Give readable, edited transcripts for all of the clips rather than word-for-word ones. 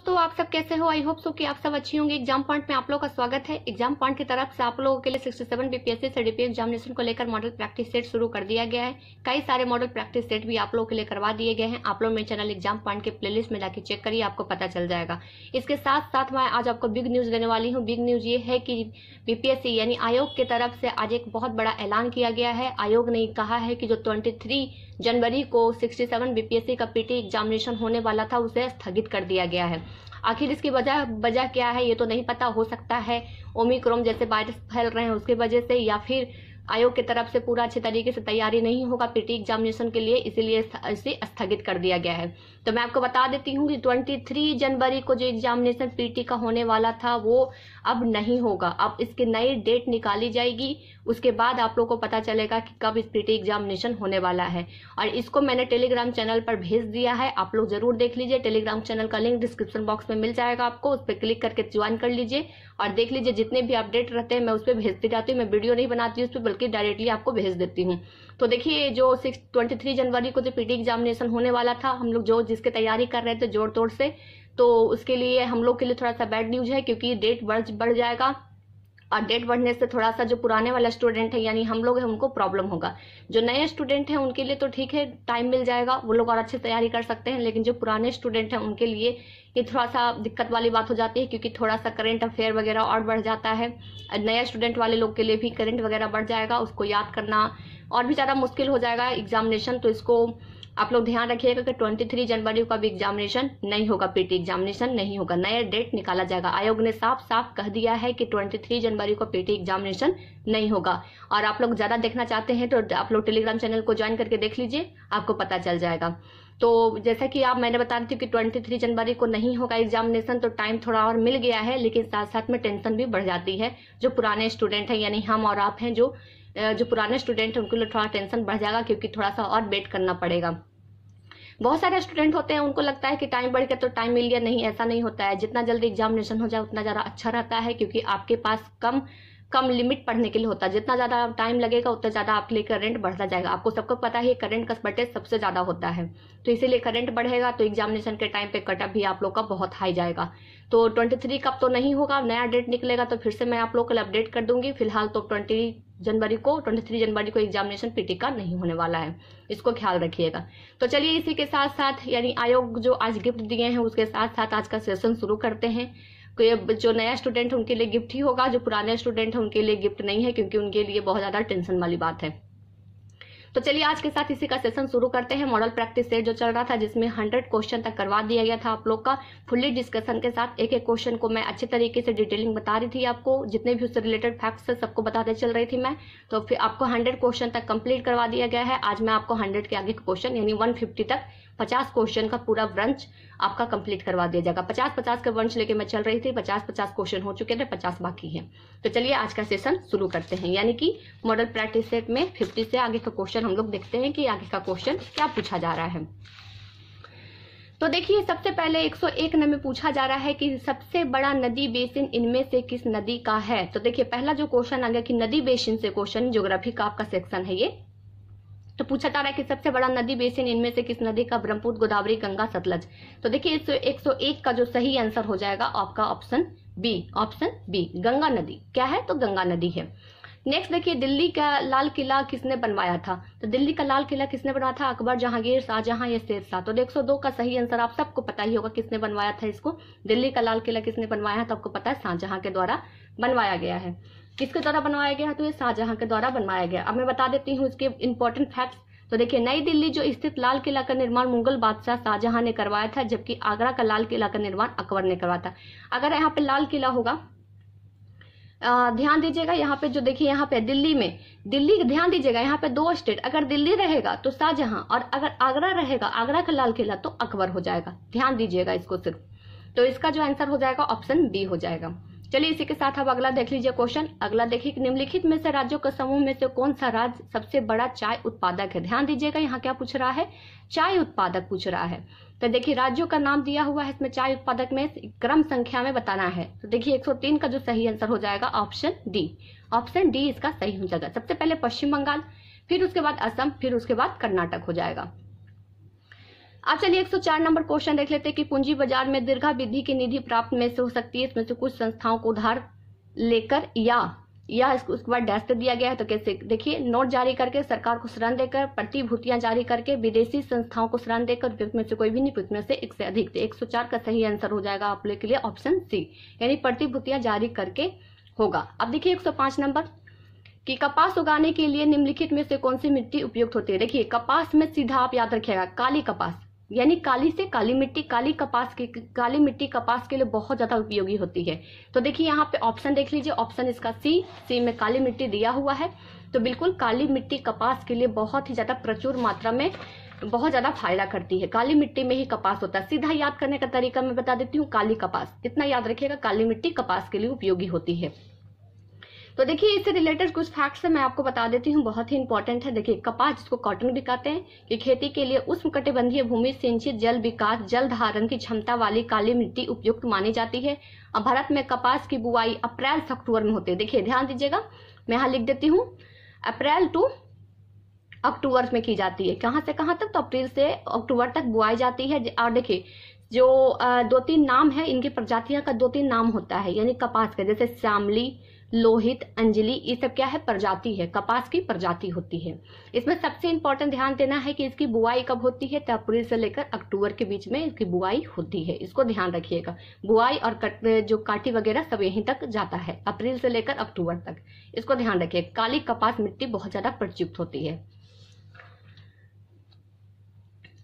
दोस्तों, आप सब कैसे हो? आई होप सो कि आप सब अच्छी होंगे। एग्जाम पॉइंट में आप लोगों का स्वागत है। एग्जाम पॉइंट की तरफ से आप लोगों के लिए 67 बीपीएससी सीडीपी एग्जामिनेशन को लेकर मॉडल प्रैक्टिस सेट शुरू कर दिया गया है। कई सारे मॉडल प्रैक्टिस सेट भी आप लोगों के लिए करवा दिए गए हैं। आप लोग मेरे चैनल एग्जाम पॉइंट के प्लेलिस्ट में जाकर चेक करिए, आपको पता चल जाएगा। इसके साथ साथ मैं आज आपको बिग न्यूज देने वाली हूँ। बिग न्यूज ये है कि बीपीएससी यानी आयोग की तरफ से आज एक बहुत बड़ा ऐलान किया गया है। आयोग ने कहा है कि जो 23 जनवरी को 67 बीपीएससी का पीटी एग्जामिनेशन होने वाला था उसे स्थगित कर दिया गया है। आखिर इसकी वजह क्या है ये तो नहीं पता। हो सकता है ओमिक्रॉन जैसे वायरस फैल रहे हैं उसकी वजह से, या फिर आयोग की तरफ से पूरा अच्छे तरीके से तैयारी नहीं होगा पीटी एग्जामिनेशन के लिए, इसीलिए इसे स्थगित कर दिया गया है। तो मैं आपको बता देती हूँ कि 23 जनवरी को जो एग्जामिनेशन पीटी का होने वाला था वो अब नहीं होगा। अब इसकी नई डेट निकाली जाएगी, उसके बाद आप लोग को पता चलेगा कि कब इस पीटी एग्जामिनेशन होने वाला है। और इसको मैंने टेलीग्राम चैनल पर भेज दिया है, आप लोग जरूर देख लीजिए। टेलीग्राम चैनल का लिंक डिस्क्रिप्शन बॉक्स में मिल जाएगा, आपको उस पर क्लिक करके ज्वाइन कर लीजिए और देख लीजिए। जितने भी अपडेट रहते हैं मैं उस पर भेजती जाती हूँ। मैं वीडियो नहीं बनाती हूँ उस पर, बल्कि डायरेक्टली आपको भेज देती हूँ। तो देखिए, जो 23 जनवरी को जो पीटी एग्जामिनेशन होने वाला था, हम लोग जो जिसके तैयारी कर रहे थे जोर तोड़ से, तो उसके लिए हम लोग के लिए थोड़ा सा बैड न्यूज है, क्योंकि डेट बढ़ जाएगा। और डेट बढ़ने से थोड़ा सा जो पुराने वाला स्टूडेंट है यानी हम लोग हैं उनको प्रॉब्लम होगा। जो नए स्टूडेंट हैं उनके लिए तो ठीक है, टाइम मिल जाएगा, वो लोग और अच्छे तैयारी कर सकते हैं। लेकिन जो पुराने स्टूडेंट हैं उनके लिए ये थोड़ा सा दिक्कत वाली बात हो जाती है, क्योंकि थोड़ा सा करंट अफेयर वगैरह और बढ़ जाता है। नया स्टूडेंट वाले लोग के लिए भी करंट वगैरह बढ़ जाएगा, उसको याद करना और भी ज़्यादा मुश्किल हो जाएगा एग्जामिनेशन। तो इसको आप लोग ध्यान रखिएगा कि 23 जनवरी को भी एग्जामिनेशन नहीं होगा, पीटी एग्जामिनेशन नहीं होगा, नया डेट निकाला जाएगा। आयोग ने साफ साफ कह दिया है कि 23 जनवरी को पीटी एग्जामिनेशन नहीं होगा। और आप लोग ज़्यादा देखना चाहते हैं तो आप लोग टेलीग्राम चैनल को ज्वाइन करके देख लीजिए, आपको पता चल जाएगा। तो जैसा कि मैंने बता रही थी कि 23 जनवरी को नहीं होगा एग्जामिनेशन, तो टाइम थोड़ा और मिल गया है, लेकिन साथ साथ में टेंशन भी बढ़ जाती है। जो पुराने स्टूडेंट हैं यानी हम और आप हैं, जो पुराने स्टूडेंट हैं उनके लिए थोड़ा टेंशन बढ़ जाएगा, क्योंकि थोड़ा सा और वेट करना पड़ेगा। बहुत सारे स्टूडेंट होते हैं उनको लगता है कि टाइम बढ़ गया तो टाइम मिल गया, नहीं, ऐसा नहीं होता है। जितना जल्दी एग्जामिनेशन हो जाए उतना ज़्यादा अच्छा रहता है, क्योंकि आपके पास कम लिमिट पढ़ने के लिए होता है। जितना ज़्यादा टाइम लगेगा उतना ज़्यादा आपके लिए करंट बढ़ता जाएगा। आपको सबको पता है करंट का स्पर्टेज सबसे ज़्यादा होता है, तो इसीलिए करंट बढ़ेगा तो एग्जामिनेशन के टाइम पे कटअप भी आप लोग का बहुत हाई जाएगा। तो 23 कब तो नहीं होगा, नया डेट निकलेगा तो फिर से मैं आप लोग को अपडेट कर दूंगी। फिलहाल तो 23 जनवरी को एग्जामिनेशन पीटी का नहीं होने वाला है, इसको ख्याल रखिएगा। तो चलिए, इसी के साथ साथ यानी आयोग जो आज गिफ्ट दिए हैं उसके साथ साथ आज का सेशन शुरू करते हैं। जो नया स्टूडेंट है उनके लिए गिफ्ट ही होगा, जो पुराने स्टूडेंट है उनके लिए गिफ्ट नहीं है, क्योंकि उनके लिए बहुत ज्यादा टेंशन वाली बात है। तो चलिए, आज के साथ इसी का सेशन शुरू करते हैं। मॉडल प्रैक्टिस सेट जो चल रहा था जिसमें 100 क्वेश्चन तक करवा दिया गया था आप लोग का, फुल्ली डिस्कशन के साथ। एक एक क्वेश्चन को मैं अच्छे तरीके से डिटेलिंग बता रही थी आपको, जितने भी उससे रिलेटेड फैक्ट्स है सबको बताते चल रही थी मैं। तो फिर आपको 100 क्वेश्चन तक कंप्लीट करवा दिया गया है। आज मैं आपको 100 के आगे क्वेश्चन यानी 150 तक 50 क्वेश्चन का पूरा ब्रंच आपका कंप्लीट करवा दिया जाएगा। 50-50 का ब्रंच लेके मैं चल रही थी, 50-50 क्वेश्चन हो चुके थे, 50 बाकी हैं। तो चलिए आज का सेशन शुरू करते हैं, यानी कि मॉडल प्रैक्टिस सेट में 50 से आगे का क्वेश्चन हम लोग देखते हैं कि आगे का क्वेश्चन क्या पूछा जा रहा है। तो देखिए, सबसे पहले 101 नंबर में पूछा जा रहा है कि सबसे बड़ा नदी बेसिन इनमें से किस नदी का है। तो देखिए, पहला जो क्वेश्चन आ गया कि नदी बेसिन से क्वेश्चन, ज्योग्राफी का आपका सेक्शन है ये। तो पूछा जा रहा है कि सबसे बड़ा नदी बेसिन इनमें से किस नदी का, ब्रह्मपुत्र, गोदावरी, गंगा, सतलज। तो देखिए, 101 का जो सही आंसर हो जाएगा आपका ऑप्शन बी, गंगा नदी। क्या है? तो गंगा नदी है। नेक्स्ट देखिए, दिल्ली का लाल किला किसने बनवाया था। तो दिल्ली का लाल किला किसने बनवाया था? अकबर, जहांगीर, शाहजहां या शेरशाह। तो 102 का सही आंसर आप सबको पता ही होगा किसने बनवाया था इसको। दिल्ली का लाल किला किसने बनवाया है? तो आपको पता है शाहजहां के द्वारा बनवाया गया है। किसके द्वारा बनवाया गया है? तो ये शाहजहां के द्वारा बनवाया गया। अब मैं बता देती हूँ इसके इंपॉर्टेंट फैक्ट्स। तो देखिए, नई दिल्ली जो स्थित लाल किला का निर्माण मुगल बादशाह शाहजहां ने करवाया था, जबकि आगरा का लाल किला का निर्माण अकबर ने करवाया था। अगर यहाँ पे लाल किला होगा, ध्यान दीजिएगा, यहाँ पे जो देखिए यहाँ पे दिल्ली ध्यान दीजिएगा, यहाँ पे 2 स्टेट, अगर दिल्ली रहेगा तो शाहजहां और अगर आगरा रहेगा, आगरा का लाल किला तो अकबर हो जाएगा। ध्यान दीजिएगा इसको सिर्फ। तो इसका जो आंसर हो जाएगा ऑप्शन बी हो जाएगा। चलिए, इसी के साथ अब अगला देख लीजिए क्वेश्चन। अगला देखिए, निम्नलिखित में से राज्यों के समूह में से कौन सा राज्य सबसे बड़ा चाय उत्पादक है। ध्यान दीजिएगा, यहाँ क्या पूछ रहा है? चाय उत्पादक पूछ रहा है। तो देखिए, राज्यों का नाम दिया हुआ है, इसमें चाय उत्पादक में क्रम संख्या में बताना है। तो देखिए, 103 का जो सही आंसर हो जाएगा ऑप्शन डी इसका सही हो जाएगा। सबसे पहले पश्चिम बंगाल, फिर उसके बाद असम, फिर उसके बाद कर्नाटक हो जाएगा। अब चलिए 104 नंबर क्वेश्चन देख लेते हैं कि पूंजी बाजार में दीर्घावधि की निधि प्राप्त में से हो सकती है, इसमें से कुछ संस्थाओं को उधार लेकर या उसके बाद डैश दे दिया गया है। तो कैसे, देखिए, नोट जारी करके, सरकार को ऋण देकर, प्रतिभूतियां जारी करके, विदेशी संस्थाओं को ऋण देकर, उपयुक्त में से कोई भी नहीं, उसमें से एक से अधिक। 104 का सही आंसर हो जाएगा आप लोग के लिए ऑप्शन सी, यानी प्रतिभूतियां जारी करके होगा। अब देखिए 105 नंबर कि कपास उगाने के लिए निम्नलिखित में से कौन सी मिट्टी उपयुक्त होती है। देखिए कपास में सीधा आप याद रखिएगा काली कपास, यानी काली से काली मिट्टी, काली मिट्टी कपास के लिए बहुत ज्यादा उपयोगी होती है। तो देखिए यहाँ पे ऑप्शन देख लीजिए, ऑप्शन इसका सी में काली मिट्टी दिया हुआ है। तो बिल्कुल काली मिट्टी कपास के लिए बहुत ही ज्यादा प्रचुर मात्रा में बहुत ज्यादा फायदा करती है। काली मिट्टी में ही कपास होता है। सीधा याद करने का तरीका मैं बता देती हूँ, काली कपास, इतना याद रखिएगा, काली मिट्टी कपास के लिए उपयोगी होती है। तो देखिए इससे रिलेटेड कुछ फैक्ट्स मैं आपको बता देती हूँ, बहुत ही इंपॉर्टेंट है। देखिए कपास, जिसको कॉटन भी कहते हैं, कि खेती के लिए उष्णकटिबंधीय भूमि, सिंचित जल विकास, जल धारण की क्षमता वाली काली मिट्टी उपयुक्त मानी जाती है। अब भारत में कपास की बुआई अप्रैल से अक्टूबर में होती है। देखिए ध्यान दीजिएगा, मैं यहाँ लिख देती हूँ, अप्रैल टू अक्टूबर में की जाती है। कहाँ से कहाँ तक, तो अप्रैल से अक्टूबर तक बुआई जाती है। और देखिए जो 2-3 नाम है, इनकी प्रजातियां का 2-3 नाम होता है, यानी कपास का, जैसे श्यामली, लोहित, अंजलि, ये सब क्या है, प्रजाति है, कपास की प्रजाति होती है। इसमें सबसे इंपॉर्टेंट ध्यान देना है कि इसकी बुआई कब होती है, तो अप्रैल से लेकर अक्टूबर के बीच में इसकी बुआई होती है। इसको ध्यान रखिएगा, बुआई और जो काटी वगैरह सब यहीं तक जाता है, अप्रैल से लेकर अक्टूबर तक, इसको ध्यान रखिए। काली कपास मिट्टी बहुत ज्यादा प्रयुक्त होती है।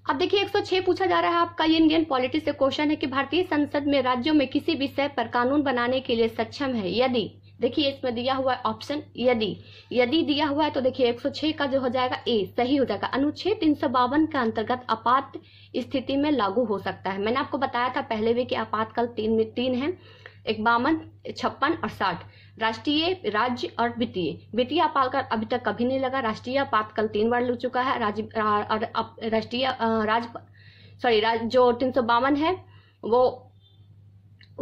अब देखिए 106 पूछा जा रहा है आपका, ये इंडियन पॉलिटी से क्वेश्चन है कि भारतीय संसद में राज्यों में किसी विषय पर कानून बनाने के लिए सक्षम है यदि, देखिए इसमें दिया हुआ है ऑप्शन यदि दिया हुआ है, तो देखिए 106 का जो हो जाएगा ए सही हो जाएगा। अनुच्छेद 352 के अंतर्गत आपात स्थिति में लागू हो सकता है। मैंने आपको बताया था पहले भी कि आपातकाल तीन है, 51, 56 और 60, राष्ट्रीय, राज्य और वित्तीय आपातकाल अभी तक कभी नहीं लगा। राष्ट्रीय आपातकाल 3 बार लग चुका है, जो 352 है वो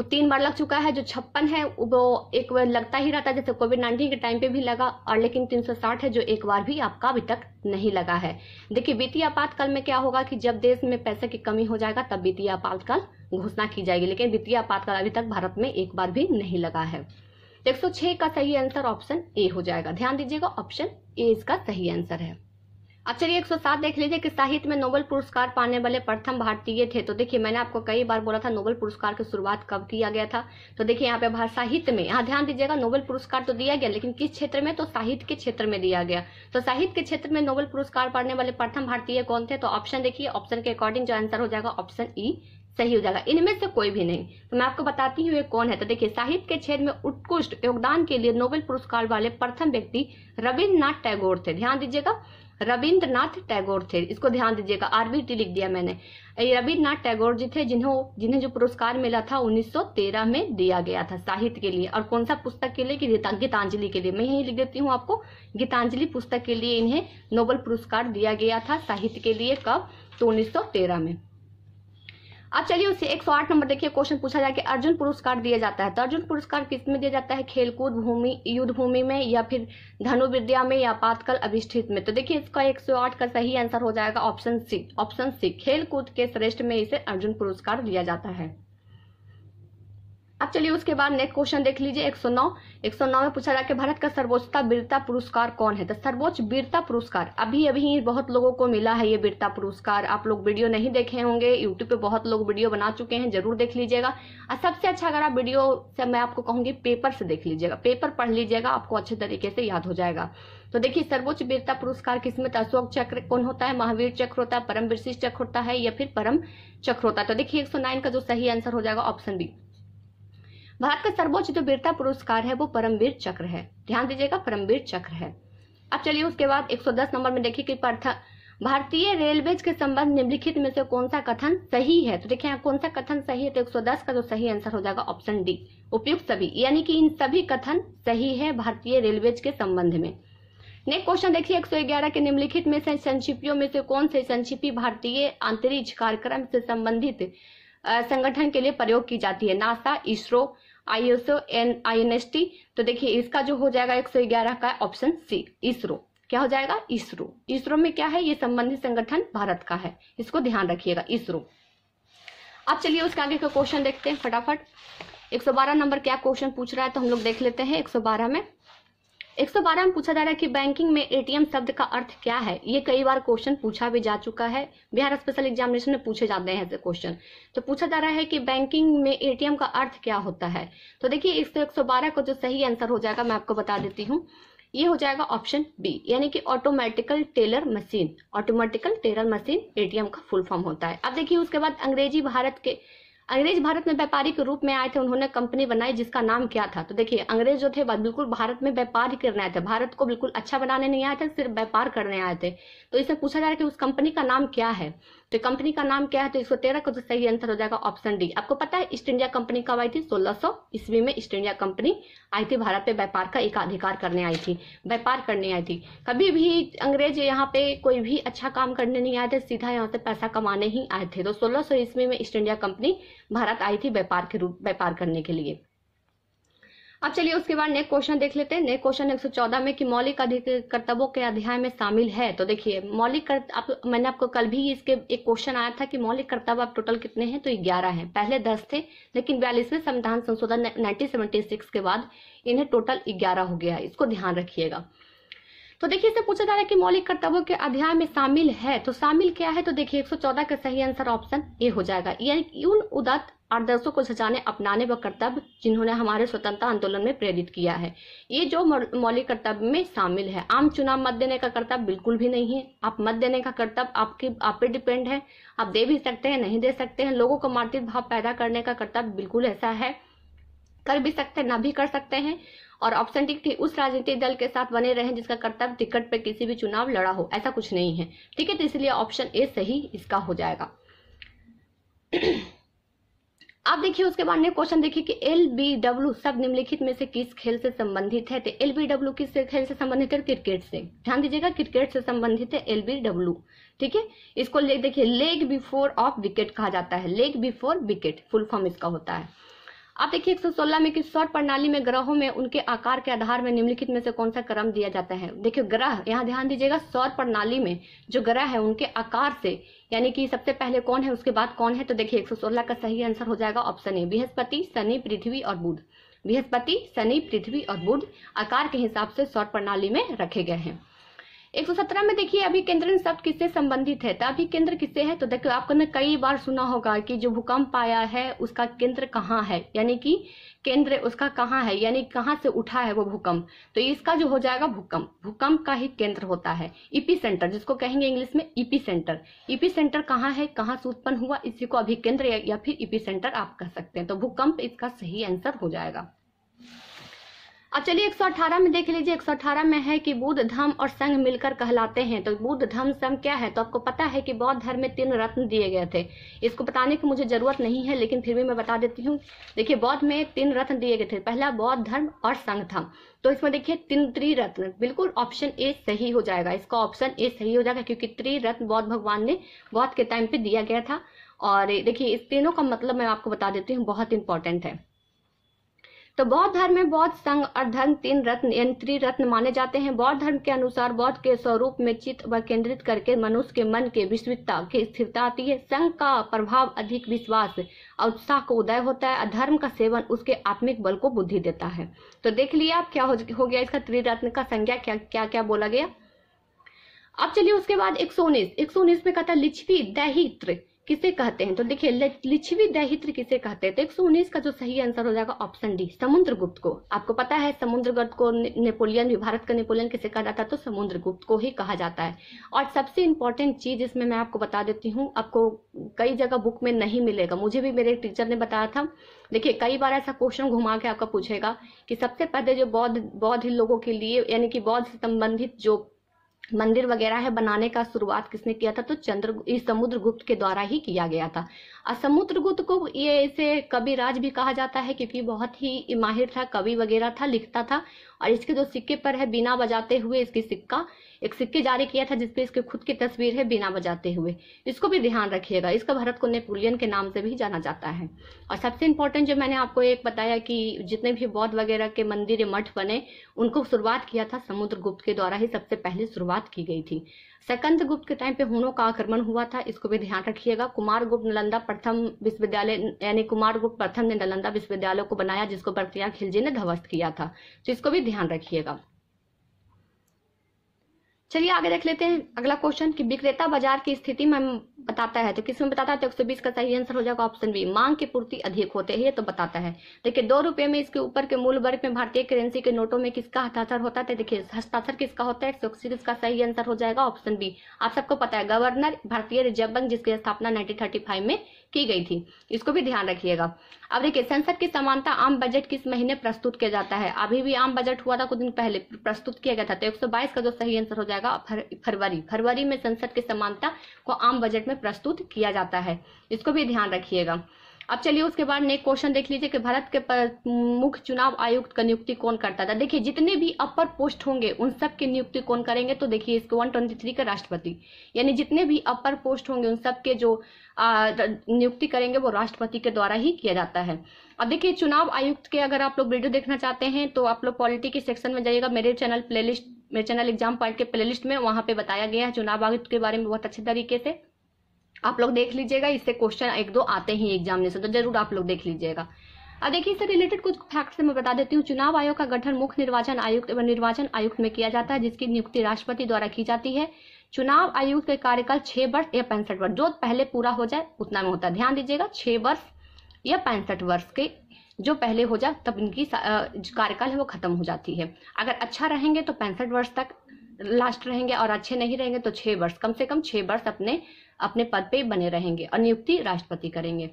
3 बार लग चुका है। जो 56 है वो एक बार लगता ही रहता है, जैसे कोविड-19 के टाइम पे भी लगा, और लेकिन 360 है जो एक बार भी आपका अभी तक नहीं लगा है। देखिए वित्तीय आपातकाल में क्या होगा कि जब देश में पैसे की कमी हो जाएगा तब वित्तीय आपातकाल घोषणा की जाएगी, लेकिन वित्तीय आपातकाल अभी तक भारत में एक बार भी नहीं लगा है। 106 का सही आंसर ऑप्शन ए हो जाएगा। ध्यान दीजिएगा, ऑप्शन ए इसका सही आंसर है। अब चलिए 107 देख लीजिए कि साहित्य में नोबेल पुरस्कार पाने वाले प्रथम भारतीय थे। तो देखिए मैंने आपको कई बार बोला था नोबेल पुरस्कार की शुरुआत कब किया गया था। तो देखिए यहाँ पे साहित्य में, यहाँ ध्यान दीजिएगा, नोबेल पुरस्कार तो दिया गया, लेकिन किस क्षेत्र में, तो साहित्य के क्षेत्र में दिया गया। तो साहित्य के क्षेत्र में नोबेल पुरस्कार पाने वाले प्रथम भारतीय कौन थे, तो ऑप्शन देखिए, ऑप्शन के अकॉर्डिंग जो आंसर हो जाएगा ऑप्शन ई सही हो जाएगा। इनमें से कोई भी नहीं। तो मैं आपको बताती हूँ ये कौन है। तो देखिए साहित्य के क्षेत्र में उत्कृष्ट योगदान के लिए नोबेल पुरस्कार वाले प्रथम व्यक्ति रविन्द्रनाथ टैगोर थे। ध्यान दीजिएगा, रविन्द्रनाथ टैगोर थे, इसको ध्यान दीजिएगा, RVT लिख दिया मैंने। रविन्द्रनाथ टैगोर जी थे जिन्हें जो पुरस्कार मिला था 1913 में दिया गया था साहित्य के लिए। और कौन सा पुस्तक के लिए, कि गीतांजलि के लिए। मैं यही लिख देती हूँ आपको, गीतांजलि पुस्तक के लिए इन्हें नोबेल पुरस्कार दिया गया था साहित्य के लिए। कब, तो 1913 में। अब चलिए उससे 108 नंबर देखिए, क्वेश्चन पूछा जाए कि अर्जुन पुरस्कार दिया जाता है। तो अर्जुन पुरस्कार किस में दिया जाता है, खेलकूद भूमि, युद्ध भूमि में, या फिर धनुर्विद्या में, या आपातकाल अभिष्ठित में। तो देखिए इसका 108 का सही आंसर हो जाएगा ऑप्शन सी, खेलकूद के श्रेष्ठ में इसे अर्जुन पुरस्कार दिया जाता है। अब चलिए उसके बाद नेक्स्ट क्वेश्चन देख लीजिए 109 में पूछा जाके भारत का सर्वोच्च वीरता पुरस्कार कौन है। तो सर्वोच्च वीरता पुरस्कार अभी बहुत लोगों को मिला है ये वीरता पुरस्कार। आप लोग वीडियो नहीं देखे होंगे, यूट्यूब पे बहुत लोग वीडियो बना चुके हैं, जरूर देख लीजिएगा। और सबसे अच्छा अगर आप वीडियो से, मैं आपको कहूंगी पेपर से देख लीजिएगा, पेपर पढ़ लीजिएगा, आपको अच्छे तरीके से याद हो जाएगा। तो देखिए सर्वोच्च वीरता पुरस्कार किसमें, अशोक चक्र कौन होता है, महावीर चक्र होता है, परम विशिष्ट चक्र होता है, या फिर परम चक्र होता है। तो देखिए 109 का जो सही आंसर हो जाएगा ऑप्शन बी। भारत का सर्वोच्च जो वीरता पुरस्कार है वो परमवीर चक्र है। ध्यान दीजिएगा, परमवीर चक्र है। अब चलिए उसके बाद 110 नंबर में देखिए कि भारतीय रेलवेज के संबंध निम्नलिखित में से कौन सा कथन सही है। तो देखिए कौन सा कथन सही है, तो 110 का जो सही आंसर हो जाएगा ऑप्शन डी, उपयुक्त सभी, यानी कि इन सभी कथन सही है भारतीय रेलवेज के संबंध में। नेक्स्ट क्वेश्चन देखिए 111 के निम्नलिखित में से संक्षिप्तियों में से कौन से संक्षिप्ति भारतीय अंतरिक्ष कार्यक्रम से संबंधित संगठन के लिए प्रयोग की जाती है, नासा, इसरो, ISO, INST। तो देखिए इसका जो हो जाएगा 111 का ऑप्शन सी, इसरो। क्या हो जाएगा? इसरो। इसरो में क्या है? ये संबंधित संगठन भारत का है, इसको ध्यान रखिएगा, इसरो। अब चलिए उसके आगे का क्वेश्चन देखते हैं फटाफट। 112 नंबर क्या क्वेश्चन पूछ रहा है तो हम लोग देख लेते हैं। 112 में पूछा जा रहा है कि बैंकिंग में एटीएम शब्द का अर्थ क्या है। ये कई बार क्वेश्चन पूछा भी जा चुका है, बिहार स्पेशल एग्जामिनेशन में पूछे जाते हैं ऐसे क्वेश्चन। तो पूछा जा रहा है कि बैंकिंग में एटीएम का अर्थ क्या होता है। तो देखिए इस 112 को जो सही आंसर हो जाएगा मैं आपको बता देती हूँ, ये हो जाएगा ऑप्शन बी, यानी कि automatically teller machine. Automatically teller machine ATM का फुल फॉर्म होता है। अब देखिए उसके बाद अंग्रेज भारत में व्यापारी के रूप में आए थे, उन्होंने कंपनी बनाई जिसका नाम क्या था। तो देखिए अंग्रेज जो थे बिल्कुल भारत में व्यापार ही करने आए थे, भारत को बिल्कुल अच्छा बनाने नहीं आए थे, सिर्फ व्यापार करने आए थे। तो इससे पूछा जा रहा है कि उस कंपनी का नाम क्या है। तो कंपनी का नाम क्या है? तो 113 का तो सही आंसर हो जाएगा ऑप्शन डी। आपको पता है ईस्ट इंडिया कंपनी कब आई थी? 1600 ईस्वी में ईस्ट इंडिया कंपनी आई थी, भारत पे व्यापार का एकाधिकार करने आई थी, व्यापार करने आई थी। कभी भी अंग्रेज यहाँ पे कोई भी अच्छा काम करने नहीं आए थे, सीधा यहाँ से पैसा कमाने ही आए थे। तो 1600 ईस्वी में ईस्ट इंडिया कंपनी भारत आई थी व्यापार करने के लिए। अब चलिए उसके बाद नेक्स्ट क्वेश्चन देख लेते हैं। नेक्स्ट क्वेश्चन 114 में कि मौलिक कर्तव्यों के अध्याय में शामिल है। तो देखिए मैंने आपको कल भी इसके एक क्वेश्चन आया था कि मौलिक कर्तव्य आप टोटल कितने हैं, तो 11 हैं। पहले 10 थे, लेकिन 42वें संविधान संशोधन 1976 के बाद इन्हें टोटल 11 हो गया। इसको ध्यान रखिएगा। तो देखिए इससे पूछा जा रहा है कि मौलिक कर्तव्यों के अध्याय में शामिल है, तो शामिल क्या है? तो देखिए 114 का सही आंसर ऑप्शन ए हो जाएगा, यानी उन उदात्त आदर्शों को सजाने अपनाने व कर्तव्य जिन्होंने हमारे स्वतंत्रता आंदोलन में प्रेरित किया है, ये जो मौलिक कर्तव्य में शामिल है। आम चुनाव मत देने का कर्तव्य बिल्कुल भी नहीं है। आप मत देने का कर्तव्य आप पे डिपेंड है, आप दे भी सकते हैं, नहीं दे सकते हैं। लोगों को मातृ भाव पैदा करने का कर्तव्य बिल्कुल ऐसा है, कर भी सकते हैं, ना भी कर सकते हैं। और ऑप्शन डी उस राजनीतिक दल के साथ बने रहे जिसका कर्तव्य टिकट पे किसी भी चुनाव लड़ा हो, ऐसा कुछ नहीं है। ठीक है, तो इसलिए ऑप्शन ए सही इसका हो जाएगा। आप देखिए उसके बाद में क्वेश्चन देखिए कि LBW शब्द निम्नलिखित में से किस खेल से संबंधित है। तो LBW किस खेल से संबंधित है? क्रिकेट से। ध्यान दीजिएगा, क्रिकेट से संबंधित है LBW। ठीक है, इसको देखिए लेग बिफोर ऑफ विकेट कहा जाता है, leg before wicket full form इसका होता है। आप देखिए 116 में कि सौर प्रणाली में ग्रहों में उनके आकार के आधार में निम्नलिखित में से कौन सा क्रम दिया जाता है। देखिए ग्रह, यहाँ ध्यान दीजिएगा, सौर प्रणाली में जो ग्रह है उनके आकार से, यानी कि सबसे पहले कौन है उसके बाद कौन है। तो देखिए 116 का सही आंसर हो जाएगा ऑप्शन ए, बृहस्पति, शनि, पृथ्वी और बुध। बृहस्पति, शनि, पृथ्वी और बुध आकार के हिसाब से सौर प्रणाली में रखे गए हैं। 117 में देखिए अभी केंद्र शब्द किससे संबंधित है। तो अभी केंद्र किससे है? तो देखो आपने कई बार सुना होगा कि जो भूकंप आया है उसका केंद्र कहाँ है, यानी कि केंद्र उसका कहाँ है, यानी कहाँ से उठा है वो भूकंप। तो इसका जो हो जाएगा भूकंप का ही केंद्र होता है, ईपी सेंटर जिसको कहेंगे इंग्लिश में ईपी सेंटर। ईपी सेंटर कहाँ है, कहाँ से उत्पन्न हुआ, इसी को अभी केंद्र या फिर ईपी सेंटर आप कह सकते हैं। तो भूकंप इसका सही आंसर हो जाएगा। अब चलिए 118 में देख लीजिए। 118 में है कि बुद्ध, धम्म और संघ मिलकर कहलाते हैं। तो बुद्ध, धम्म, संघ क्या है? तो आपको पता है कि बौद्ध धर्म में 3 रत्न दिए गए थे। इसको बताने की मुझे जरूरत नहीं है, लेकिन फिर भी मैं बता देती हूँ। देखिए बौद्ध में 3 रत्न दिए गए थे, पहला बौद्ध धर्म और संघ था। तो इसमें देखिए त्रिरत्न, बिल्कुल ऑप्शन ए सही हो जाएगा। इसका ऑप्शन ए सही हो जाएगा क्योंकि त्रिरत्न बौद्ध भगवान ने बौद्ध के टाइम पे दिया गया था। और देखिए इस तीनों का मतलब मैं आपको बता देती हूँ, बहुत इंपॉर्टेंट है। तो बौद्ध धर्म में बौद्ध, संघ और धर्म 3 रत्न यानी त्रिरत्न माने जाते हैं। बौद्ध धर्म के अनुसार बौद्ध के स्वरूप में चित्त व केंद्रित करके मनुष्य के मन के विश्वितता की स्थिरता आती है। संघ का प्रभाव अधिक विश्वास और उत्साह को उदय होता है। अधर्म का सेवन उसके आत्मिक बल को बुद्धि देता है। तो देख लिया आप क्या हो गया इसका त्रिरत्न का संज्ञा क्या क्या बोला गया। अब चलिए उसके बाद 119 में कहता है लिच्छवी दैहित्र किसे कहते हैं। तो देखिए लिच्छवी दैहित्र किसे कहते हैं। तो 119 का जो सही आंसर हो जाएगा ऑप्शन डी, समुद्रगुप्त को। आपको पता है समुद्रगुप्त को नेपोलियन भी, भारत का नेपोलियन किसे कहा जाता है? तो समुद्रगुप्त को ही कहा जाता है। और सबसे इंपॉर्टेंट चीज इसमें मैं आपको बता देती हूँ, आपको कई जगह बुक में नहीं मिलेगा, मुझे भी मेरे टीचर ने बताया था। देखिए कई बार ऐसा क्वेश्चन घुमा के आपका पूछेगा कि सबसे पहले जो बौद्ध लोगों के लिए, यानी कि बौद्ध से संबंधित जो मंदिर वगैरह है बनाने का शुरुआत किसने किया था? तो समुद्रगुप्त के द्वारा ही किया गया था। और समुद्रगुप्त को ये इसे कविराज भी कहा जाता है क्योंकि बहुत ही माहिर था, कवि वगैरह था, लिखता था। और इसके जो सिक्के पर है बिना बजाते हुए इसकी सिक्का एक सिक्के जारी किया था जिसपे इसके खुद की तस्वीर है बीना बजाते हुए। इसको भी ध्यान रखिएगा। इसका भारत को नेपोलियन के नाम से भी जाना जाता है। और सबसे इंपॉर्टेंट जो मैंने आपको एक बताया कि जितने भी बौद्ध वगैरह के मंदिर या मठ बने उनको शुरुआत किया था समुद्रगुप्त के द्वारा ही सबसे पहले शुरुआत की गई थी। सिकंदरगुप्त के टाइम पे हुनों का आक्रमण हुआ था, इसको भी ध्यान रखिएगा। कुमारगुप्त नालंदा प्रथम विश्वविद्यालय यानी कुमारगुप्त प्रथम ने नालंदा विश्वविद्यालय को बनाया जिसको बख्तियार खिलजी ने ध्वस्त किया था, तो इसको भी ध्यान रखिएगा। चलिए आगे देख लेते हैं अगला क्वेश्चन कि विक्रेता बाजार की स्थिति में बताता है, तो किसमें बताता है? तो 120 का सही आंसर हो जाएगा ऑप्शन बी। मांग की पूर्ति अधिक होते हैं, ये तो बताता है। देखिए 2 रुपए में इसके ऊपर के मूल वर्ग में भारतीय करेंसी के नोटों में किसका हस्ताक्षर होता है? देखिए हस्ताक्षर किसका होता है? 180 का सही आंसर हो जाएगा ऑप्शन बी। आप सबको पता है गवर्नर भारतीय रिजर्व बैंक जिसकी स्थापना 1935 में की गई थी, इसको भी ध्यान रखिएगा। अब देखिए संसद की समानता आम बजट किस महीने प्रस्तुत किया जाता है? अभी भी आम बजट हुआ था कुछ दिन पहले, प्रस्तुत किया गया था, तो 122 का जो सही आंसर हो जाएगा फरवरी में संसद की समानता को आम बजट में प्रस्तुत किया जाता है, इसको भी ध्यान रखिएगा। अब चलिए उसके बाद नेक्स्ट क्वेश्चन देख लीजिए कि भारत के मुख्य चुनाव आयुक्त का नियुक्ति कौन करता था? देखिए जितने भी अपर पोस्ट होंगे उन सब की नियुक्ति कौन करेंगे? तो देखिए इसको 123 का राष्ट्रपति, यानी जितने भी अपर पोस्ट होंगे उन सब के जो नियुक्ति करेंगे वो राष्ट्रपति के द्वारा ही किया जाता है। अब देखिए चुनाव आयुक्त के अगर आप लोग वीडियो देखना चाहते हैं तो आप लोग पॉलिटी के सेक्शन में जाइएगा, मेरे चैनल एग्जाम पॉइंट के प्लेलिस्ट में, वहां पे बताया गया है चुनाव आयुक्त के बारे में बहुत अच्छे तरीके से, आप लोग देख लीजिएगा। इससे क्वेश्चन 1-2 आते ही एग्जामिनेशन, तो जरूर आप लोग देख लीजिएगा। अब देखिए इससे रिलेटेड कुछ फैक्ट्स मैं बता देती हूँ। चुनाव आयोग का गठन मुख्य निर्वाचन आयुक्त एवं निर्वाचन आयुक्त में किया जाता है जिसकी नियुक्ति राष्ट्रपति द्वारा की जाती है। चुनाव आयुक्त का कार्यकाल 6 वर्ष या 65 वर्ष, जो पहले पूरा हो जाए उतना में होता है। ध्यान दीजिएगा 6 वर्ष या 65 वर्ष के जो पहले हो जाए तब इनकी कार्यकाल है वो खत्म हो जाती है। अगर अच्छा रहेंगे तो 65 वर्ष तक लास्ट रहेंगे और अच्छे नहीं रहेंगे तो 6 वर्ष, कम से कम 6 वर्ष अपने पद पे बने रहेंगे और नियुक्ति राष्ट्रपति करेंगे।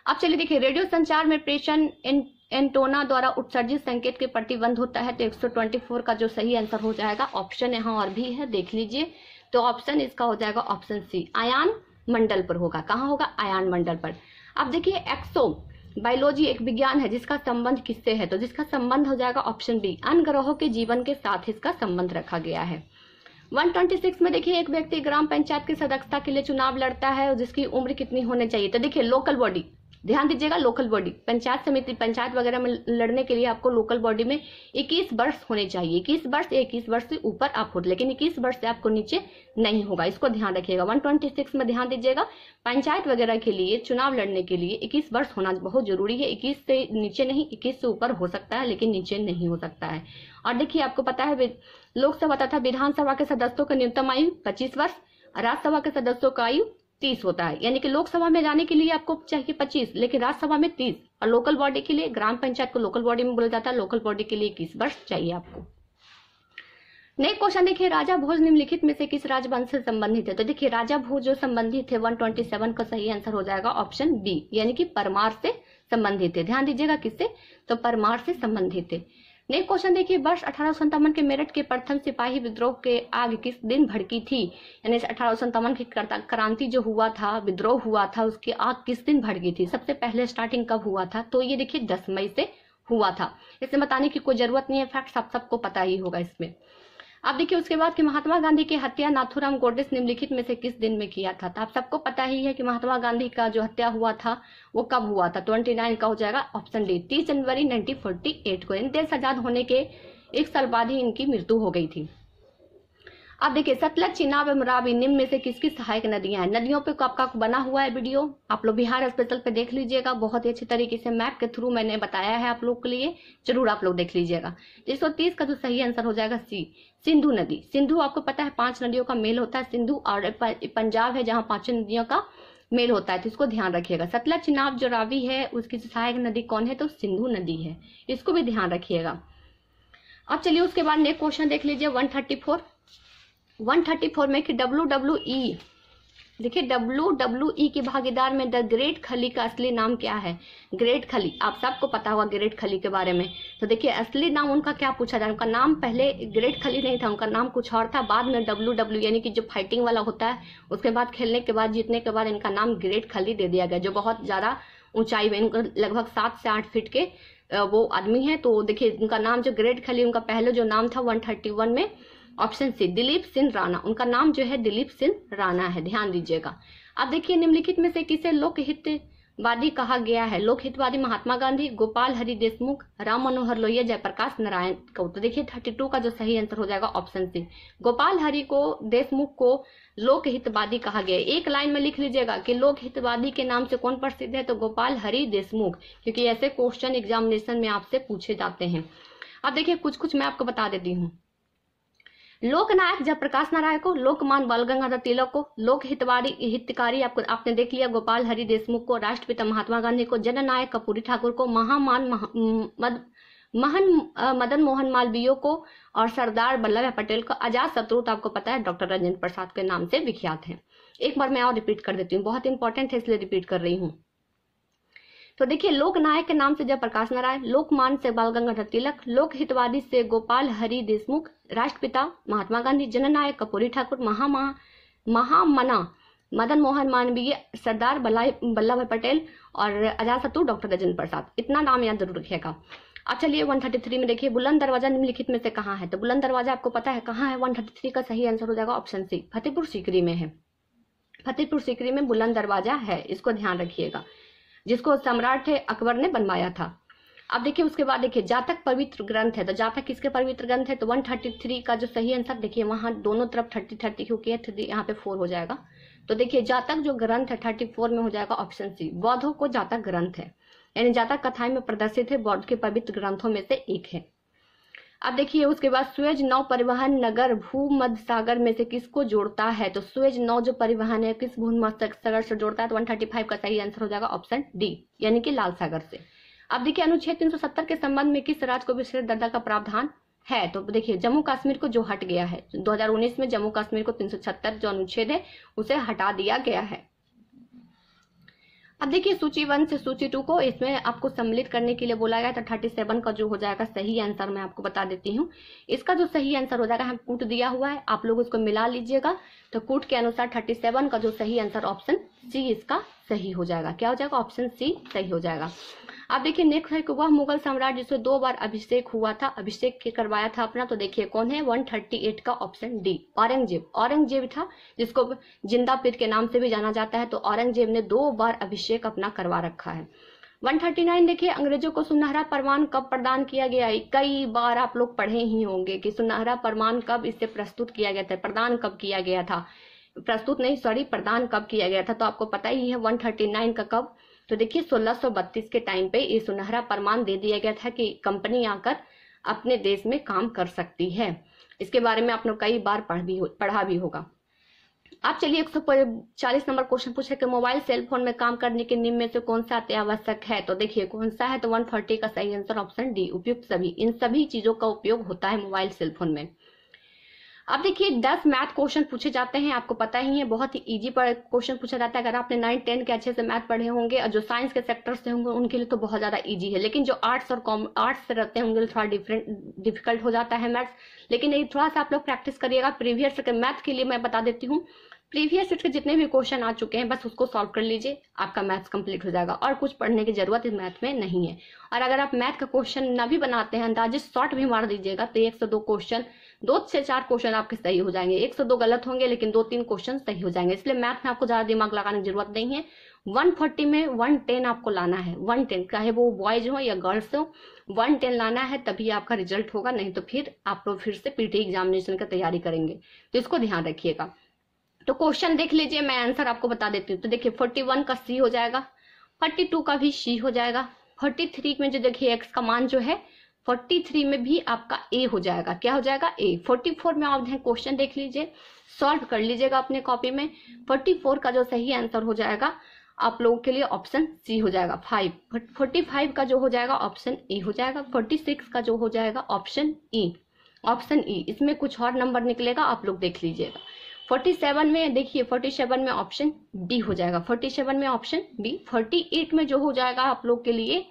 अब चलिए देखिए रेडियो संचार में प्रेषण एंटोना द्वारा उत्सर्जित संकेत के प्रतिबंध होता है, तो 124 का जो सही आंसर हो जाएगा, ऑप्शन यहाँ और भी है देख लीजिए, तो ऑप्शन इसका हो जाएगा ऑप्शन सी, आयन मंडल पर होगा। कहाँ होगा? आयन मंडल पर। अब देखिए एक्सो बायोलॉजी एक विज्ञान है जिसका संबंध किससे है? तो जिसका संबंध हो जाएगा ऑप्शन बी, अन्य ग्रहों के जीवन के साथ इसका संबंध रखा गया है। 126 में देखिए एक व्यक्ति ग्राम पंचायत की सदस्यता के लिए चुनाव लड़ता है, जिसकी उम्र कितनी होनी चाहिए? तो देखिए लोकल बॉडी, ध्यान दीजिएगा लोकल बॉडी, पंचायत समिति पंचायत वगैरह में लड़ने के लिए आपको लोकल बॉडी में 21 वर्ष होने चाहिए। 21 वर्ष से ऊपर आप हो, लेकिन 21 वर्ष से आपको नीचे नहीं होगा, इसको ध्यान रखिएगा। 126 में ध्यान दीजिएगा पंचायत वगैरह के लिए चुनाव लड़ने के लिए 21 वर्ष होना बहुत जरूरी है। 21 से नीचे नहीं, 21 से ऊपर हो सकता है लेकिन नीचे नहीं हो सकता है। और देखिए आपको पता है लोकसभा तथा विधानसभा के सदस्यों का न्यूनतम आयु 25 वर्ष, राज्यसभा के सदस्यों का आयु 30 होता है, यानी कि लोकसभा में जाने के लिए आपको चाहिए 25 लेकिन राज्यसभा में 30, और लोकल बॉडी के लिए, ग्राम पंचायत को लोकल बॉडी में बोला जाता है, लोकल बॉडी के लिए 21 वर्ष चाहिए आपको। नेक्स्ट क्वेश्चन देखिए राजा भोज निम्नलिखित में से किस राजवंश से संबंधित है? तो देखिए राजा भोज जो संबंधित है 127 का सही आंसर हो जाएगा ऑप्शन बी, यानी कि परमार से संबंधित है। ध्यान दीजिएगा किससे? तो परमार से संबंधित है। नेक्स्ट क्वेश्चन देखिए वर्ष 1857 के मेरठ के प्रथम सिपाही विद्रोह के आग किस दिन भड़की थी? यानी 1857 की क्रांति जो हुआ था, विद्रोह हुआ था, उसकी आग किस दिन भड़की थी? सबसे पहले स्टार्टिंग कब हुआ था? तो ये देखिए 10 मई से हुआ था। इसे बताने की कोई जरूरत नहीं है, फैक्ट सबको पता ही होगा इसमें। अब देखिए उसके बाद कि महात्मा गांधी की हत्या नाथूराम गोडसे निम्नलिखित में से किस दिन में किया था? तो आप सबको पता ही है कि महात्मा गांधी का जो हत्या हुआ था वो कब हुआ था? 29 का हो जाएगा ऑप्शन डी, 30 जनवरी 1948 को। देश आजाद होने के 1 साल बाद ही इनकी मृत्यु हो गई थी। अब देखिए सतलज, चिनाब एवं रावी निम्न में से किसकी सहायक नदियां हैं? नदियों पे आपका बना हुआ है वीडियो, आप लोग बिहार स्पेशल पे देख लीजिएगा, बहुत ही अच्छे तरीके से मैप के थ्रू मैंने बताया है आप लोग के लिए, जरूर आप लोग देख लीजिएगा। 130 का जो सही आंसर हो जाएगा सी, सिंधु नदी। सिंधु आपको पता है 5 नदियों का मेल होता है सिंधु, और पंजाब है जहाँ 5 नदियों का मेल होता है, तो इसको ध्यान रखिएगा। सतलज, चिनाब जो रावी है उसकी सहायक नदी कौन है? तो सिंधु नदी है, इसको भी ध्यान रखिएगा। अब चलिए उसके बाद नेक्स्ट क्वेश्चन देख लीजिए 134 में कि WWE, देखिए WWE की भागीदार में द ग्रेट खली का असली नाम क्या है? ग्रेट खली, आप सबको पता होगा ग्रेट खली के बारे में। तो देखिए असली नाम उनका क्या पूछा जाए, उनका नाम पहले ग्रेट खली नहीं था, उनका नाम कुछ और था, बाद में WWE यानी कि जो फाइटिंग वाला होता है उसके बाद खेलने के बाद जीतने के बाद इनका नाम ग्रेट खली दे दिया गया, जो बहुत ज्यादा ऊंचाई में, इनका लगभग 7 से 8 फीट के वो आदमी है। तो देखिए उनका नाम जो ग्रेट खली, उनका पहले जो नाम था 131 में ऑप्शन सी दिलीप सिंह राणा, उनका नाम जो है दिलीप सिंह राणा है, ध्यान दीजिएगा। अब देखिए निम्नलिखित में से किसे लोकहितवादी कहा गया है? लोकहितवादी महात्मा गांधी, गोपाल हरि देशमुख, राम मनोहर लोहिया, जयप्रकाश नारायण को। तो देखिए 32 का जो सही आंसर हो जाएगा ऑप्शन सी, गोपाल हरि को देशमुख को लोकहितवादी कहा गया है। एक लाइन में लिख लीजिएगा कि लोकहितवादी के नाम से कौन प्रसिद्ध है? तो गोपाल हरि देशमुख, क्योंकि ऐसे क्वेश्चन एग्जामिनेशन में आपसे पूछे जाते हैं। अब देखिए कुछ मैं आपको बता देती हूँ। लोकनायक जयप्रकाश नारायण को, लोकमान बाल गंगाधर तिलक को, लोक हितकारी आपने देख लिया गोपाल हरि देशमुख को, राष्ट्रपिता महात्मा गांधी को, जननायक कर्पूरी ठाकुर को, मदन मोहन मालवीय को और सरदार वल्लभ भाई पटेल को। आजाद शत्रु तो आपको पता है डॉक्टर राजेंद्र प्रसाद के नाम से विख्यात है। एक बार मैं और रिपीट कर देती हूँ, बहुत इंपॉर्टेंट है इसलिए रिपीट कर रही हूँ। तो देखिए लोकनायक के नाम से जयप्रकाश नारायण, लोकमान से बाल गंगाधर तिलक, लोक हितवादी से गोपाल हरि देशमुख, राष्ट्रपिता महात्मा गांधी, जननायक कर्पूरी ठाकुर, महामना मदन मोहन मालवीय, सरदार वल्लभ भाई पटेल और आजाद शत्रु डॉक्टर राजेंद्र प्रसाद। इतना नाम याद जरूर रखिएगा। अब चलिए 133 में देखिए बुलंद दरवाजा निम्नलिखित में से कहाँ है? तो बुलंद दरवाजा आपको पता है कहाँ है? 133 का सही आंसर हो जाएगा ऑप्शन सी, फतेहपुर सीकरी में है। फतेहपुर सीकरी में बुलंद दरवाजा है, इसको ध्यान रखिएगा, जिसको सम्राट अकबर ने बनवाया था। अब देखिए उसके बाद देखिए जातक पवित्र ग्रंथ है, तो जातक किसके पवित्र ग्रंथ है? तो 133 का जो सही आंसर देखिए वहां दोनों तरफ 30 क्योंकि यहाँ पे 4 हो जाएगा। तो देखिए जातक जो ग्रंथ है 34 में हो जाएगा ऑप्शन सी, बौद्धों को जातक ग्रंथ है, यानी जातक कथाएं में प्रदर्शित है, बौद्ध के पवित्र ग्रंथों में से एक है। अब देखिए उसके बाद सुएज नौ परिवहन नगर भूमध्य सागर में से किसको जोड़ता है? तो सुएज नौ जो परिवहन है किस भूमध्य सागर से जोड़ता है? तो 135 का सही आंसर हो जाएगा ऑप्शन डी, यानी कि लाल सागर से। अब देखिए अनुच्छेद 370 के संबंध में किस राज्य को विशेष दर्जा का प्रावधान है? तो देखिए जम्मू कश्मीर को जो हट गया है 2019 में, जम्मू कश्मीर को 376 जो अनुच्छेद है उसे हटा दिया गया है। अब देखिए सूची 1 से सूची 2 को इसमें आपको सम्मिलित करने के लिए बोला गया था। 37 का जो हो जाएगा सही आंसर मैं आपको बता देती हूँ। इसका जो सही आंसर हो जाएगा, हम कूट दिया हुआ है, आप लोग उसको मिला लीजिएगा। तो कूट के अनुसार 37 का जो सही आंसर ऑप्शन सी इसका सही हो जाएगा। क्या हो जाएगा? ऑप्शन सी सही हो जाएगा। अब देखिए नेक्स्ट है कि वह मुगल सम्राट जिससे 2 बार अभिषेक हुआ था, अभिषेक के करवाया था अपना, तो देखिए कौन है? 138 का ऑप्शन डी, औरंगजेब। औरंगजेब था जिसको जिंदा पीर के नाम से भी जाना जाता है, तो औरंगजेब ने 2 बार अभिषेक अपना करवा रखा है। 139 देखिए अंग्रेजों को सुनहरा परमान कब प्रदान किया गया? कई बार आप लोग पढ़े ही होंगे कि सुनहरा परमान कब इससे प्रस्तुत किया गया था, प्रदान कब किया गया था, प्रस्तुत नहीं सॉरी प्रदान कब किया गया था, तो आपको पता ही है 139 का कब। तो देखिए 1632 के टाइम पे ये सुनहरा प्रमाण दे दिया गया था कि कंपनी आकर अपने देश में काम कर सकती है। इसके बारे में आपने कई बार पढ़ा भी होगा। अब चलिए 140 नंबर क्वेश्चन पूछे कि मोबाइल सेल फोन में काम करने के निम्न में से कौन सा अति आवश्यक है? तो देखिए कौन सा है? तो 140 का सही आंसर ऑप्शन डी, उपयुक्त सभी। इन सभी चीजों का उपयोग होता है मोबाइल सेल फोन में। अब देखिए 10 मैथ क्वेश्चन पूछे जाते हैं, आपको पता ही है, बहुत ही इजी क्वेश्चन पूछा जाता है। अगर आपने 9-10 के अच्छे से मैथ पढ़े होंगे और जो साइंस के सेक्टर से होंगे उनके लिए तो बहुत ज्यादा इजी है, लेकिन जो आर्ट्स से रहते हैं उनके लिए थोड़ा डिफिकल्ट हो जाता है मैथ्स। लेकिन ये थोड़ा सा आप लोग प्रैक्टिस करिएगा। प्रीवियस मैथ के लिए मैं बता देती हूँ, प्रीवियस के जितने भी क्वेश्चन आ चुके हैं बस उसको सॉल्व कर लीजिए, आपका मैथ्स कंप्लीट हो जाएगा और कुछ पढ़ने की जरूरत इस मैथ में नहीं है। और अगर आप मैथ का क्वेश्चन ना भी बनाते हैं, अंदाजे शॉर्ट भी मार दीजिएगा, तो 102 क्वेश्चन 2 से 4 क्वेश्चन आपके सही हो जाएंगे। 102 गलत होंगे लेकिन 2-3 क्वेश्चन सही हो जाएंगे। इसलिए मैथ में आपको ज्यादा दिमाग लगाने की जरूरत नहीं है। 140 में 110 आपको लाना है, 110, चाहे वो बॉयज हो या गर्ल्स हो, 110 लाना है, तभी आपका रिजल्ट होगा। नहीं तो फिर आप लोग फिर से पीटी एग्जामिनेशन की तैयारी करेंगे, तो इसको ध्यान रखिएगा। तो क्वेश्चन देख लीजिए, मैं आंसर आपको बता देती हूँ। तो देखिए 41 का सी हो जाएगा, 42 का भी सी हो जाएगा, 43 में जो देखिए एक्स का मान जो है 43 में भी आपका ए हो जाएगा। क्या हो जाएगा? ए। 44 में आप क्वेश्चन देख लीजिए, सॉल्व कर लीजिएगा अपने कॉपी में। 44 का जो सही आंसर हो जाएगा आप लोगों के लिए ऑप्शन सी हो जाएगा 5। 45 का जो हो जाएगा ऑप्शन ए हो जाएगा। 46 का जो हो जाएगा ऑप्शन ई, ऑप्शन ई। इसमें कुछ और नंबर निकलेगा, आप लोग देख लीजिएगा। 47 में देखिए 47 में ऑप्शन बी हो जाएगा, 47 में ऑप्शन बी। 48 में जो हो जाएगा आप लोग के लिए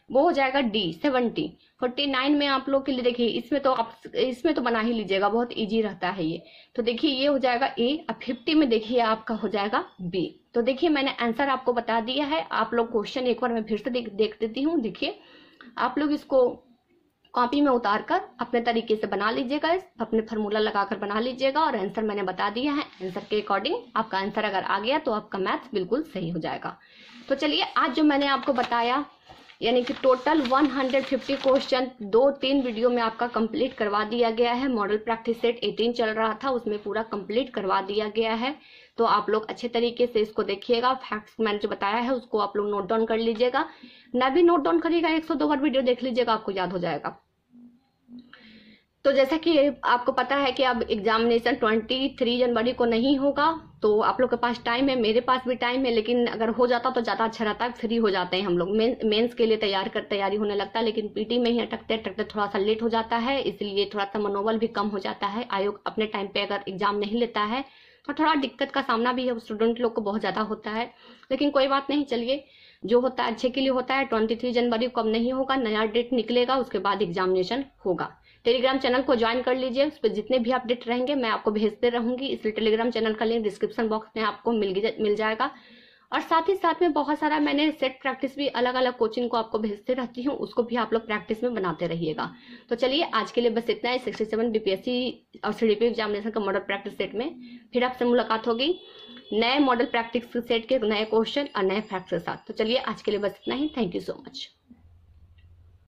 वो हो जाएगा डी 70। 49 में आप लोग के लिए देखिए इसमें तो बना ही लीजिएगा, बहुत इजी रहता है ये। तो देखिए ये हो जाएगा ए। अब 50 में देखिए आपका हो जाएगा बी। तो देखिए मैंने आंसर आपको बता दिया है। आप लोग क्वेश्चन एक बार मैं फिर से देख देती हूँ। देखिए आप लोग इसको कॉपी में उतार कर अपने तरीके से बना लीजिएगा, अपने फार्मूला लगाकर बना लीजिएगा और आंसर मैंने बता दिया है। आंसर के अकॉर्डिंग आपका आंसर अगर आ गया तो आपका मैथ्स बिल्कुल सही हो जाएगा। तो चलिए आज जो मैंने आपको बताया यानी कि टोटल 150 क्वेश्चन 2-3 वीडियो में आपका कंप्लीट करवा दिया गया है। मॉडल प्रैक्टिस सेट 18 चल रहा था, उसमें पूरा कंप्लीट करवा दिया गया है। तो आप लोग अच्छे तरीके से इसको देखिएगा। फैक्ट्स मैंने जो बताया है उसको आप लोग नोट डाउन कर लीजिएगा। न भी नोट डाउन करिएगा, 100-2 बार वीडियो देख लीजिएगा, आपको याद हो जाएगा। तो जैसा कि आपको पता है कि अब एग्जामिनेशन 23 जनवरी को नहीं होगा, तो आप लोग के पास टाइम है, मेरे पास भी टाइम है, लेकिन अगर हो जाता तो ज़्यादा अच्छा रहता है। फ्री हो जाते हैं हम लोग, मेंस के लिए तैयारी होने लगता है, लेकिन पीटी में ही अटकते अटकते थोड़ा सा लेट हो जाता है, इसलिए थोड़ा सा मनोबल भी कम हो जाता है। आयोग अपने टाइम पे अगर एग्जाम नहीं लेता है तो थोड़ा दिक्कत का सामना भी स्टूडेंट लोग को बहुत ज़्यादा होता है, लेकिन कोई बात नहीं। चलिए, जो होता है अच्छे के लिए होता है। 23 जनवरी को अब नहीं होगा, नया डेट निकलेगा, उसके बाद एग्जामिनेशन होगा। टेलीग्राम चैनल को ज्वाइन कर लीजिए, उस पर जितने भी अपडेट रहेंगे मैं आपको भेजते रहूंगी। इसलिए टेलीग्राम चैनल का लिंक डिस्क्रिप्शन बॉक्स में आपको मिल जाएगा। और साथ ही साथ में बहुत सारा मैंने सेट प्रैक्टिस भी अलग अलग कोचिंग को आपको भेजते रहती हूँ, उसको भी आप लोग प्रैक्टिस में बनाते रहिएगा। तो चलिए आज के लिए बस इतना है। 67 बीपीएससी और सीडीपी एग्जामिनेशन का मॉडल प्रैक्टिस सेट में फिर आपसे मुलाकात होगी नए मॉडल प्रैक्टिस सेट के नए क्वेश्चन और नए फैक्ट्स के साथ। तो चलिए आज के लिए बस इतना ही। Thank you so much.